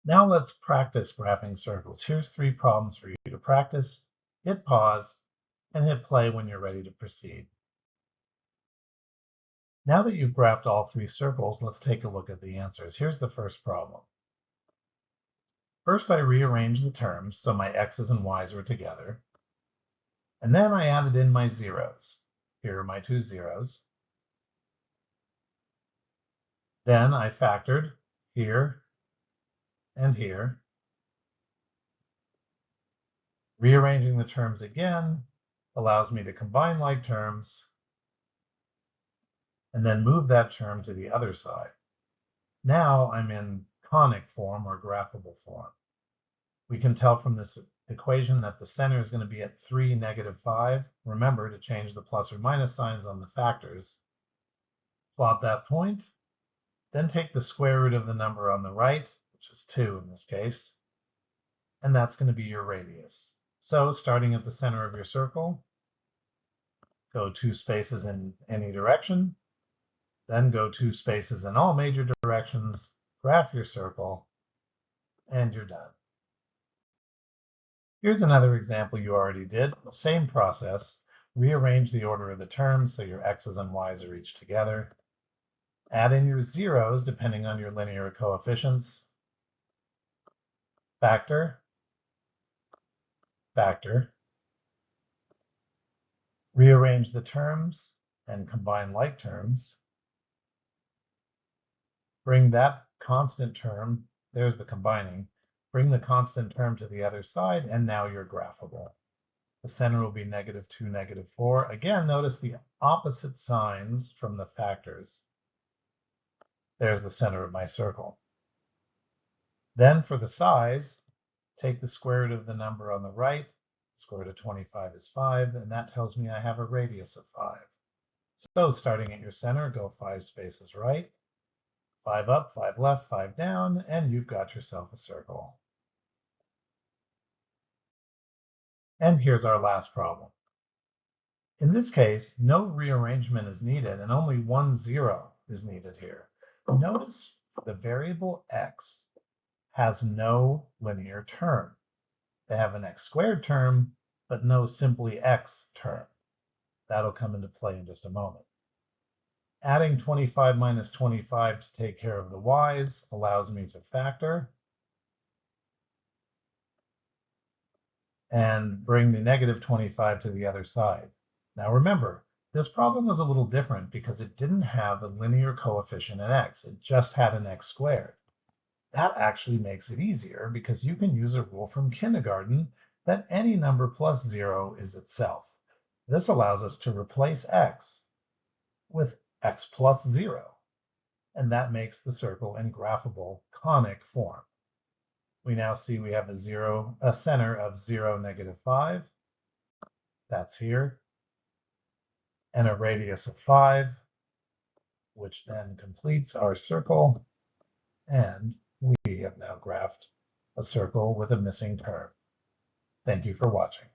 Now let's practice graphing circles. Here's 3 problems for you to practice. Hit pause and hit play when you're ready to proceed. Now that you've graphed all 3 circles, let's take a look at the answers. Here's the first problem. First, I rearranged the terms so my x's and y's were together. And then I added in my zeros. Here are my 2 zeros. Then I factored here and here. Rearranging the terms again allows me to combine like terms and then move that term to the other side. Now I'm in conic form or graphable form. We can tell from this equation that the center is going to be at 3, -5. Remember to change the plus or minus signs on the factors. Plot that point, then take the square root of the number on the right, which is 2 in this case, and that's going to be your radius. So starting at the center of your circle, go 2 spaces in any direction, then go 2 spaces in all major directions, graph your circle, and you're done. Here's another example you already did. Same process. Rearrange the order of the terms so your x's and y's are each together. Add in your zeros depending on your linear coefficients. Factor, factor. Rearrange the terms and combine like terms. Bring that constant term, there's the combining, bring the constant term to the other side, and now you're graphable. The center will be -2, -4. Again, notice the opposite signs from the factors. There's the center of my circle. Then for the size, take the square root of the number on the right. Square root of 25 is 5, and that tells me I have a radius of 5. So starting at your center, go 5 spaces right, 5 up, 5 left, 5 down, and you've got yourself a circle. And here's our last problem. In this case, no rearrangement is needed and only 1 0 is needed here. Notice the variable x has no linear term. They have an x squared term, but no simply x term. That'll come into play in just a moment. Adding 25 minus 25 to take care of the y's allows me to factor and bring the -25 to the other side. Now remember, this problem was a little different because it didn't have a linear coefficient in x. It just had an x squared. That actually makes it easier because you can use a rule from kindergarten that any number plus 0 is itself. This allows us to replace x with x plus 0, and that makes the circle in graphable conic form. We now see we have a center of 0, -5. That's here. And a radius of 5, which then completes our circle. And we have now graphed a circle with a missing term. Thank you for watching.